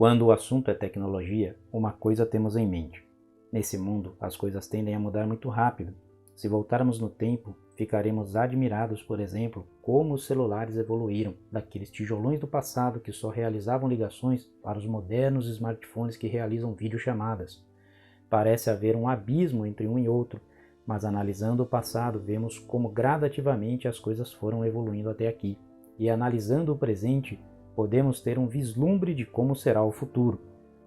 Quando o assunto é tecnologia, uma coisa temos em mente. Nesse mundo, as coisas tendem a mudar muito rápido. Se voltarmos no tempo, ficaremos admirados, por exemplo, como os celulares evoluíram, daqueles tijolões do passado que só realizavam ligações para os modernos smartphones que realizam videochamadas. Parece haver um abismo entre um e outro, mas analisando o passado, vemos como gradativamente as coisas foram evoluindo até aqui. E analisando o presente, podemos ter um vislumbre de como será o futuro.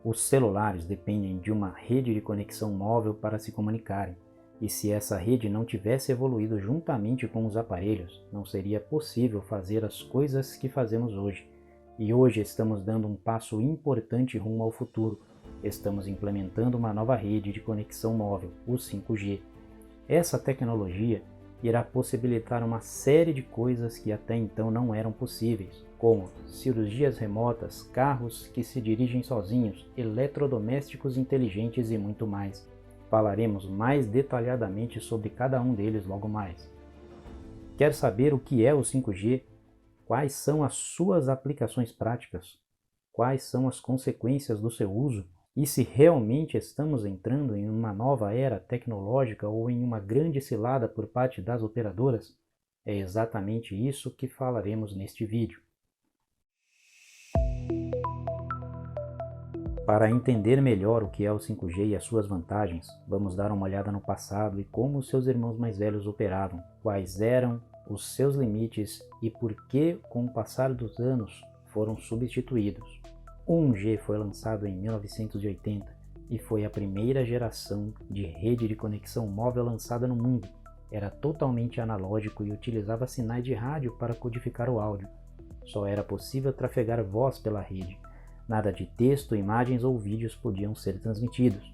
Os celulares dependem de uma rede de conexão móvel para se comunicarem, e se essa rede não tivesse evoluído juntamente com os aparelhos, não seria possível fazer as coisas que fazemos hoje. E hoje estamos dando um passo importante rumo ao futuro. Estamos implementando uma nova rede de conexão móvel, o 5G. Essa tecnologia irá possibilitar uma série de coisas que até então não eram possíveis, como cirurgias remotas, carros que se dirigem sozinhos, eletrodomésticos inteligentes e muito mais. Falaremos mais detalhadamente sobre cada um deles logo mais. Quer saber o que é o 5G? Quais são as suas aplicações práticas? Quais são as consequências do seu uso? E se realmente estamos entrando em uma nova era tecnológica ou em uma grande cilada por parte das operadoras? É exatamente isso que falaremos neste vídeo. Para entender melhor o que é o 5G e as suas vantagens, vamos dar uma olhada no passado e como os seus irmãos mais velhos operavam, quais eram os seus limites e por que, com o passar dos anos, foram substituídos. O 1G foi lançado em 1980 e foi a primeira geração de rede de conexão móvel lançada no mundo. Era totalmente analógico e utilizava sinais de rádio para codificar o áudio. Só era possível trafegar voz pela rede. Nada de texto, imagens ou vídeos podiam ser transmitidos.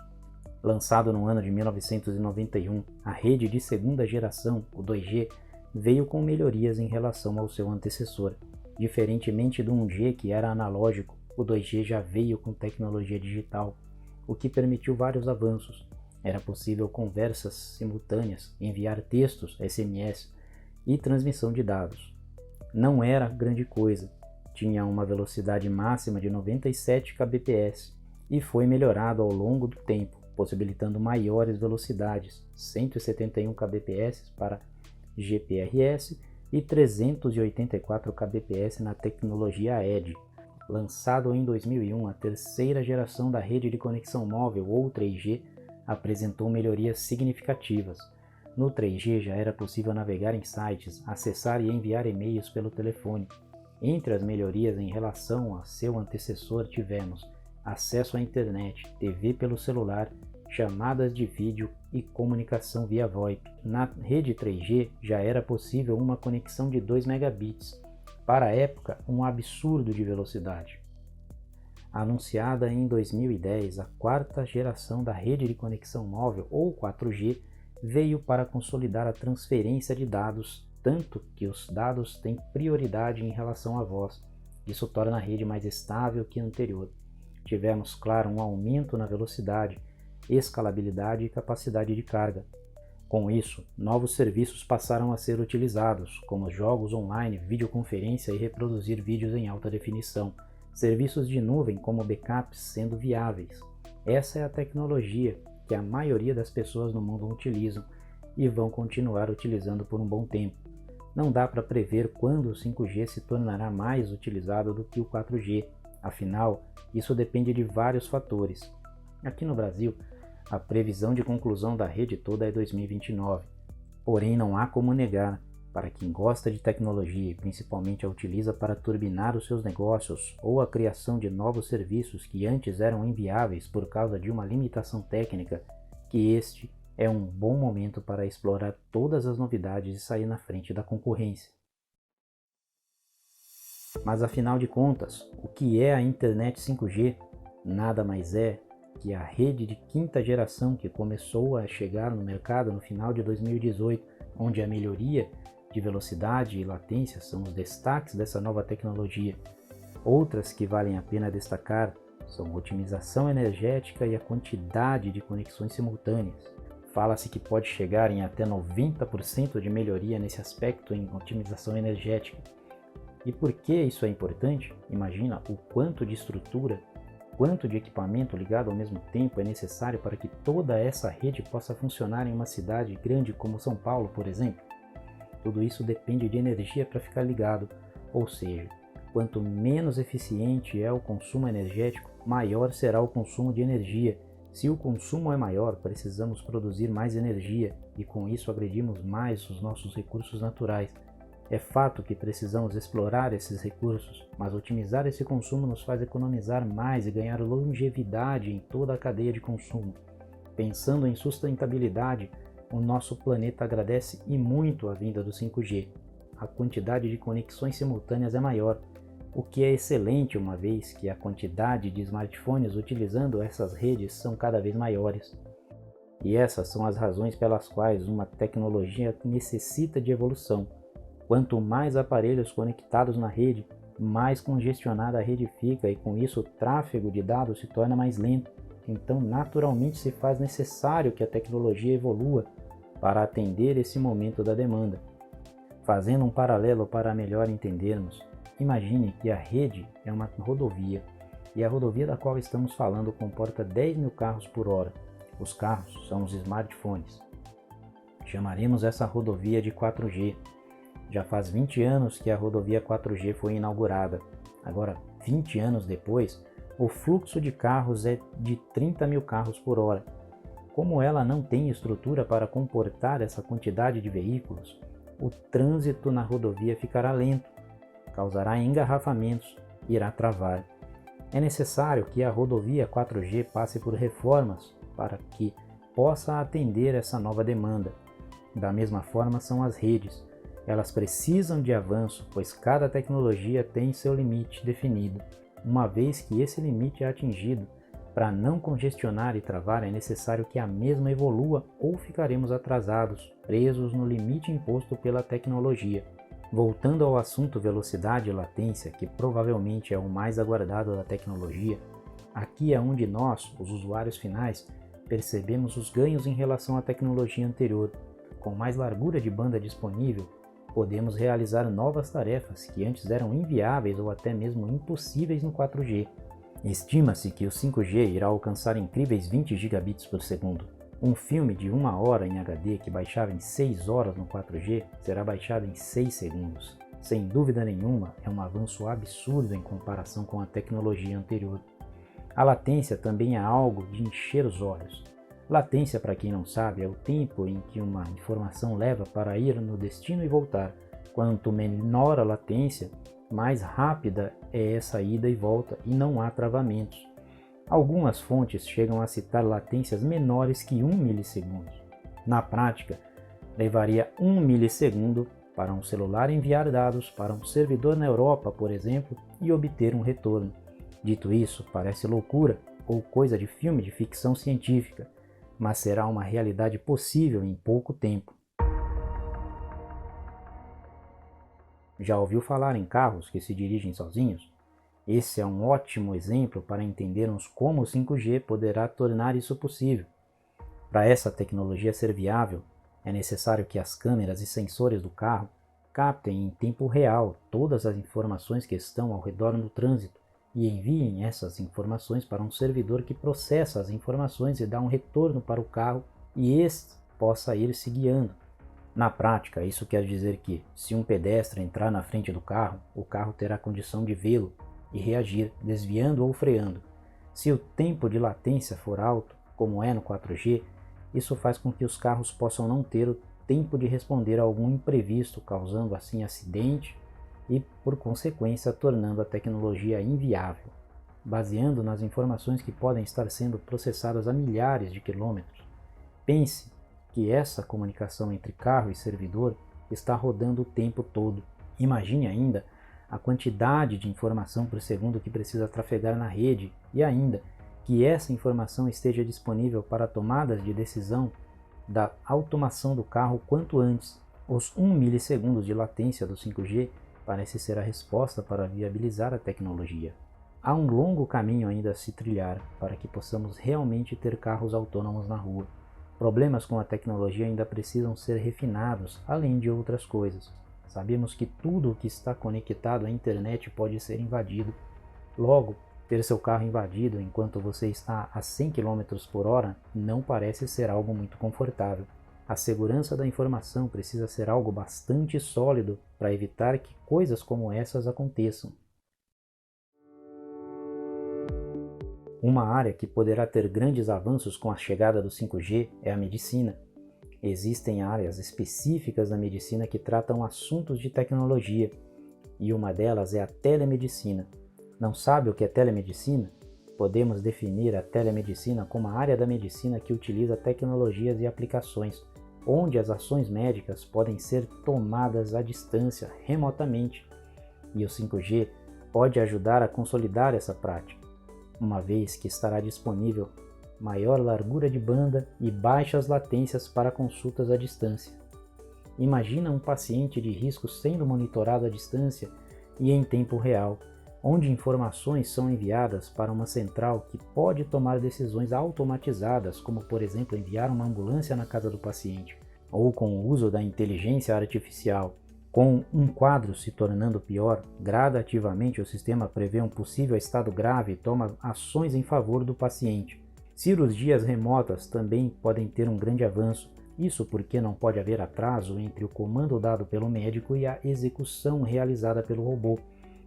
Lançado no ano de 1991, a rede de segunda geração, o 2G, veio com melhorias em relação ao seu antecessor. Diferentemente do 1G, que era analógico, o 2G já veio com tecnologia digital, o que permitiu vários avanços. Era possível conversas simultâneas, enviar textos, SMS e transmissão de dados. Não era grande coisa, tinha uma velocidade máxima de 97 kbps e foi melhorado ao longo do tempo, possibilitando maiores velocidades, 171 kbps para GPRS e 384 kbps na tecnologia ED. Lançado em 2001, a terceira geração da rede de conexão móvel, ou 3G, apresentou melhorias significativas. No 3G já era possível navegar em sites, acessar e enviar e-mails pelo telefone. Entre as melhorias em relação a seu antecessor tivemos acesso à internet, TV pelo celular, chamadas de vídeo e comunicação via VoIP. Na rede 3G já era possível uma conexão de 2 megabits. Para a época, um absurdo de velocidade. Anunciada em 2010, a quarta geração da rede de conexão móvel, ou 4G, veio para consolidar a transferência de dados, tanto que os dados têm prioridade em relação à voz. Isso torna a rede mais estável que a anterior. Tivemos, claro, um aumento na velocidade, escalabilidade e capacidade de carga. Com isso, novos serviços passaram a ser utilizados, como jogos online, videoconferência e reproduzir vídeos em alta definição, serviços de nuvem como backups sendo viáveis. Essa é a tecnologia que a maioria das pessoas no mundo utilizam e vão continuar utilizando por um bom tempo. Não dá para prever quando o 5G se tornará mais utilizado do que o 4G, afinal, isso depende de vários fatores. Aqui no Brasil, a previsão de conclusão da rede toda é 2029. Porém, não há como negar, para quem gosta de tecnologia e principalmente a utiliza para turbinar os seus negócios ou a criação de novos serviços que antes eram inviáveis por causa de uma limitação técnica, que este é um bom momento para explorar todas as novidades e sair na frente da concorrência. Mas afinal de contas, o que é a internet 5G? Nada mais é que a rede de quinta geração que começou a chegar no mercado no final de 2018, onde a melhoria de velocidade e latência são os destaques dessa nova tecnologia. Outras que valem a pena destacar são a otimização energética e a quantidade de conexões simultâneas. Fala-se que pode chegar em até 90% de melhoria nesse aspecto em otimização energética. E por que isso é importante? Imagina o quanto de estrutura quanto de equipamento ligado ao mesmo tempo é necessário para que toda essa rede possa funcionar em uma cidade grande como São Paulo, por exemplo? Tudo isso depende de energia para ficar ligado, ou seja, quanto menos eficiente é o consumo energético, maior será o consumo de energia. Se o consumo é maior, precisamos produzir mais energia e com isso agredimos mais os nossos recursos naturais. É fato que precisamos explorar esses recursos, mas otimizar esse consumo nos faz economizar mais e ganhar longevidade em toda a cadeia de consumo. Pensando em sustentabilidade, o nosso planeta agradece e muito a vinda do 5G. A quantidade de conexões simultâneas é maior, o que é excelente uma vez que a quantidade de smartphones utilizando essas redes são cada vez maiores. E essas são as razões pelas quais uma tecnologia necessita de evolução. Quanto mais aparelhos conectados na rede, mais congestionada a rede fica e com isso o tráfego de dados se torna mais lento. Então, naturalmente, se faz necessário que a tecnologia evolua para atender esse momento da demanda. Fazendo um paralelo para melhor entendermos, imagine que a rede é uma rodovia e a rodovia da qual estamos falando comporta 10.000 carros por hora. Os carros são os smartphones. Chamaremos essa rodovia de 4G. Já faz 20 anos que a rodovia 4G foi inaugurada. Agora, 20 anos depois, o fluxo de carros é de 30.000 carros por hora. Como ela não tem estrutura para comportar essa quantidade de veículos, o trânsito na rodovia ficará lento, causará engarrafamentos, irá travar. É necessário que a rodovia 4G passe por reformas para que possa atender essa nova demanda. Da mesma forma são as redes. Elas precisam de avanço, pois cada tecnologia tem seu limite definido. Uma vez que esse limite é atingido, para não congestionar e travar é necessário que a mesma evolua ou ficaremos atrasados, presos no limite imposto pela tecnologia. Voltando ao assunto velocidade e latência, que provavelmente é o mais aguardado da tecnologia, aqui é onde nós, os usuários finais, percebemos os ganhos em relação à tecnologia anterior. Com mais largura de banda disponível, podemos realizar novas tarefas que antes eram inviáveis ou até mesmo impossíveis no 4G. Estima-se que o 5G irá alcançar incríveis 20 gigabits por segundo. Um filme de 1 hora em HD que baixava em 6 horas no 4G será baixado em 6 segundos. Sem dúvida nenhuma, é um avanço absurdo em comparação com a tecnologia anterior. A latência também é algo de encher os olhos. Latência, para quem não sabe, é o tempo em que uma informação leva para ir no destino e voltar. Quanto menor a latência, mais rápida é essa ida e volta e não há travamentos. Algumas fontes chegam a citar latências menores que 1 milissegundo. Na prática, levaria 1 milissegundo para um celular enviar dados para um servidor na Europa, por exemplo, e obter um retorno. Dito isso, parece loucura ou coisa de filme de ficção científica, mas será uma realidade possível em pouco tempo. Já ouviu falar em carros que se dirigem sozinhos? Esse é um ótimo exemplo para entendermos como o 5G poderá tornar isso possível. Para essa tecnologia ser viável, é necessário que as câmeras e sensores do carro captem em tempo real todas as informações que estão ao redor no trânsito e enviem essas informações para um servidor que processa as informações e dá um retorno para o carro e este possa ir se guiando. Na prática, isso quer dizer que, se um pedestre entrar na frente do carro, o carro terá condição de vê-lo e reagir, desviando ou freando. Se o tempo de latência for alto, como é no 4G, isso faz com que os carros possam não ter o tempo de responder a algum imprevisto, causando assim acidente e, por consequência, tornando a tecnologia inviável. Baseando nas informações que podem estar sendo processadas a milhares de quilômetros, pense que essa comunicação entre carro e servidor está rodando o tempo todo. Imagine ainda a quantidade de informação por segundo que precisa trafegar na rede e ainda que essa informação esteja disponível para tomadas de decisão da automação do carro quanto antes. Os 1 milissegundos de latência do 5G parece ser a resposta para viabilizar a tecnologia. Há um longo caminho ainda a se trilhar para que possamos realmente ter carros autônomos na rua. Problemas com a tecnologia ainda precisam ser refinados, além de outras coisas. Sabemos que tudo o que está conectado à internet pode ser invadido. Logo, Ter seu carro invadido enquanto você está a 100 km por hora não parece ser algo muito confortável. A segurança da informação precisa ser algo bastante sólido para evitar que coisas como essas aconteçam. Uma área que poderá ter grandes avanços com a chegada do 5G é a medicina. Existem áreas específicas da medicina que tratam assuntos de tecnologia, e uma delas é a telemedicina. Não sabe o que é telemedicina? Podemos definir a telemedicina como a área da medicina que utiliza tecnologias e aplicações, onde as ações médicas podem ser tomadas à distância, remotamente. E o 5G pode ajudar a consolidar essa prática, uma vez que estará disponível maior largura de banda e baixas latências para consultas à distância. Imagina um paciente de risco sendo monitorado à distância e em tempo real, onde informações são enviadas para uma central que pode tomar decisões automatizadas, como por exemplo enviar uma ambulância na casa do paciente, ou com o uso da inteligência artificial. Com um quadro se tornando pior, gradativamente o sistema prevê um possível estado grave e toma ações em favor do paciente. Cirurgias remotas também podem ter um grande avanço, isso porque não pode haver atraso entre o comando dado pelo médico e a execução realizada pelo robô.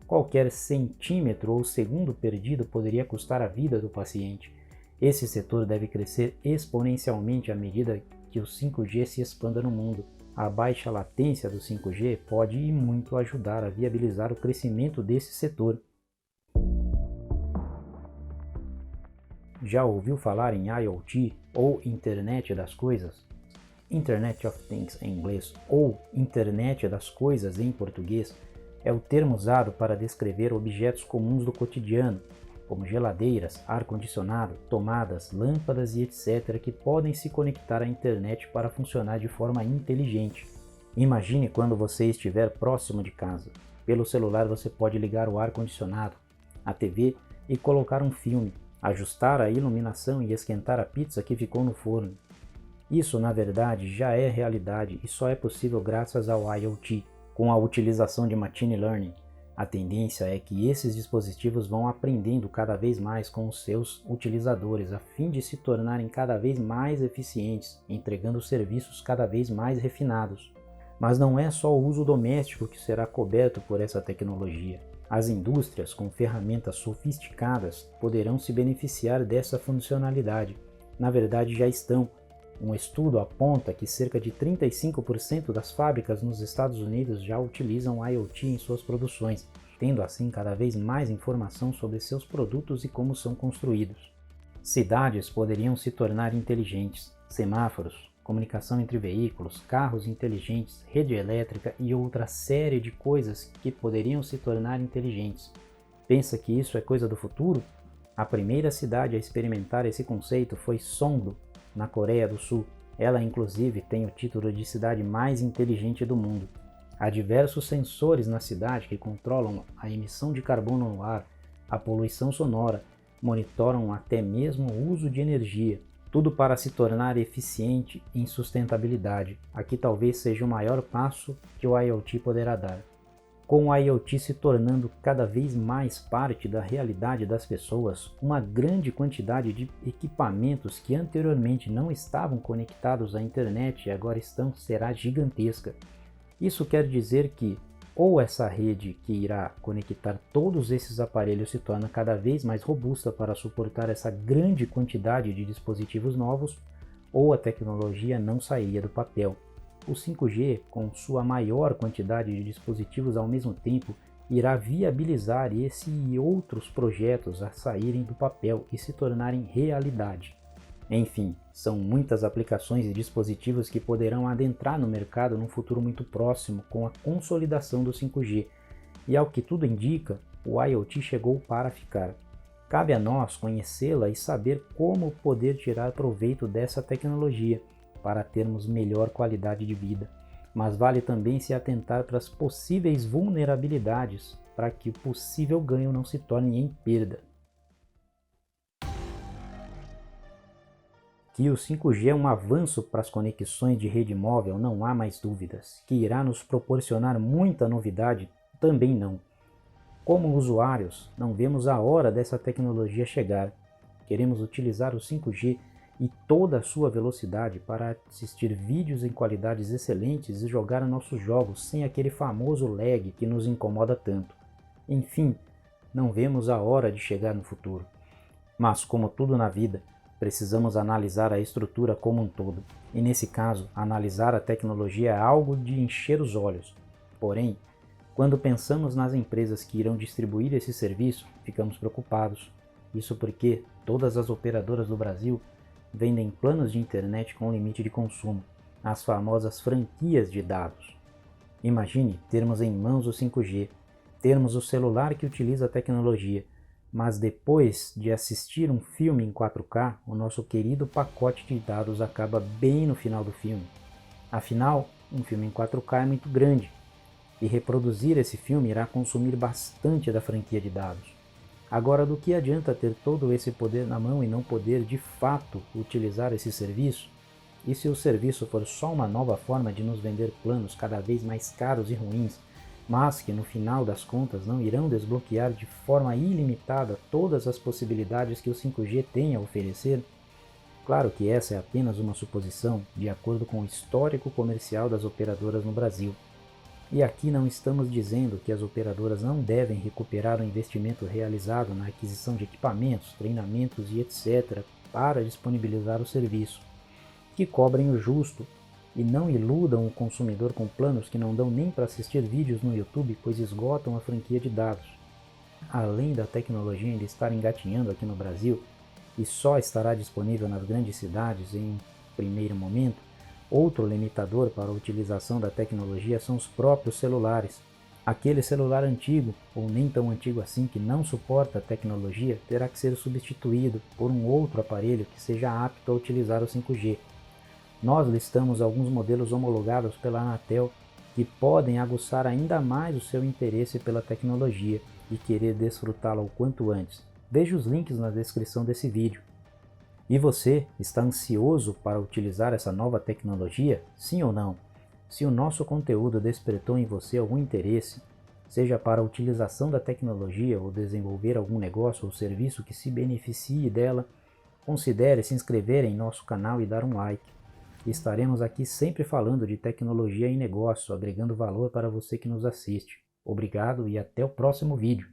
Qualquer centímetro ou segundo perdido poderia custar a vida do paciente. Esse setor deve crescer exponencialmente à medida que o 5G se expanda no mundo. A baixa latência do 5G pode e muito ajudar a viabilizar o crescimento desse setor. Já ouviu falar em IoT ou Internet das Coisas? Internet of Things em inglês ou Internet das Coisas em português é o termo usado para descrever objetos comuns do cotidiano, como geladeiras, ar-condicionado, tomadas, lâmpadas e etc., que podem se conectar à internet para funcionar de forma inteligente. Imagine quando você estiver próximo de casa. Pelo celular você pode ligar o ar-condicionado, a TV e colocar um filme, ajustar a iluminação e esquentar a pizza que ficou no forno. Isso, na verdade, já é realidade e só é possível graças ao IoT. Com a utilização de Machine Learning, a tendência é que esses dispositivos vão aprendendo cada vez mais com os seus utilizadores, a fim de se tornarem cada vez mais eficientes, entregando serviços cada vez mais refinados. Mas não é só o uso doméstico que será coberto por essa tecnologia. As indústrias com ferramentas sofisticadas poderão se beneficiar dessa funcionalidade. Na verdade, já estão. Um estudo aponta que cerca de 35% das fábricas nos Estados Unidos já utilizam IoT em suas produções, tendo assim cada vez mais informação sobre seus produtos e como são construídos. Cidades poderiam se tornar inteligentes, semáforos, comunicação entre veículos, carros inteligentes, rede elétrica e outra série de coisas que poderiam se tornar inteligentes. Pensa que isso é coisa do futuro? A primeira cidade a experimentar esse conceito foi Songdo, na Coreia do Sul. Ela inclusive tem o título de cidade mais inteligente do mundo. Há diversos sensores na cidade que controlam a emissão de carbono no ar, a poluição sonora, monitoram até mesmo o uso de energia, tudo para se tornar eficiente em sustentabilidade. Aqui talvez seja o maior passo que o IoT poderá dar. Com o IoT se tornando cada vez mais parte da realidade das pessoas, uma grande quantidade de equipamentos que anteriormente não estavam conectados à internet e agora estão será gigantesca. Isso quer dizer que ou essa rede que irá conectar todos esses aparelhos se torna cada vez mais robusta para suportar essa grande quantidade de dispositivos novos, ou a tecnologia não sairia do papel. O 5G, com sua maior quantidade de dispositivos ao mesmo tempo, irá viabilizar esse e outros projetos a saírem do papel e se tornarem realidade. Enfim, são muitas aplicações e dispositivos que poderão adentrar no mercado num futuro muito próximo com a consolidação do 5G, e ao que tudo indica, o IoT chegou para ficar. Cabe a nós conhecê-la e saber como poder tirar proveito dessa tecnologia, para termos melhor qualidade de vida, mas vale também se atentar para as possíveis vulnerabilidades, para que o possível ganho não se torne em perda. Que o 5G é um avanço para as conexões de rede móvel, não há mais dúvidas. Que irá nos proporcionar muita novidade, também não. Como usuários, não vemos a hora dessa tecnologia chegar. Queremos utilizar o 5G e toda a sua velocidade para assistir vídeos em qualidades excelentes e jogar nossos jogos sem aquele famoso lag que nos incomoda tanto. Enfim, não vemos a hora de chegar no futuro. Mas, como tudo na vida, precisamos analisar a estrutura como um todo. E nesse caso, analisar a tecnologia é algo de encher os olhos. Porém, quando pensamos nas empresas que irão distribuir esse serviço, ficamos preocupados. Isso porque todas as operadoras do Brasil vendem planos de internet com limite de consumo, as famosas franquias de dados. Imagine termos em mãos o 5G, termos o celular que utiliza a tecnologia, mas depois de assistir um filme em 4K, o nosso querido pacote de dados acaba bem no final do filme. Afinal, um filme em 4K é muito grande, e reproduzir esse filme irá consumir bastante da franquia de dados. Agora, do que adianta ter todo esse poder na mão e não poder de fato utilizar esse serviço? E se o serviço for só uma nova forma de nos vender planos cada vez mais caros e ruins, mas que no final das contas não irão desbloquear de forma ilimitada todas as possibilidades que o 5G tem a oferecer? Claro que essa é apenas uma suposição, de acordo com o histórico comercial das operadoras no Brasil. E aqui não estamos dizendo que as operadoras não devem recuperar o investimento realizado na aquisição de equipamentos, treinamentos e etc. para disponibilizar o serviço, que cobrem o justo e não iludam o consumidor com planos que não dão nem para assistir vídeos no YouTube, pois esgotam a franquia de dados. Além da tecnologia ainda estar engatinhando aqui no Brasil e só estará disponível nas grandes cidades em primeiro momento, outro limitador para a utilização da tecnologia são os próprios celulares. Aquele celular antigo, ou nem tão antigo assim, que não suporta a tecnologia, terá que ser substituído por um outro aparelho que seja apto a utilizar o 5G. Nós listamos alguns modelos homologados pela Anatel que podem aguçar ainda mais o seu interesse pela tecnologia e querer desfrutá-la o quanto antes. Veja os links na descrição desse vídeo. E você, está ansioso para utilizar essa nova tecnologia? Sim ou não? Se o nosso conteúdo despertou em você algum interesse, seja para a utilização da tecnologia ou desenvolver algum negócio ou serviço que se beneficie dela, considere se inscrever em nosso canal e dar um like. Estaremos aqui sempre falando de tecnologia e negócio, agregando valor para você que nos assiste. Obrigado e até o próximo vídeo.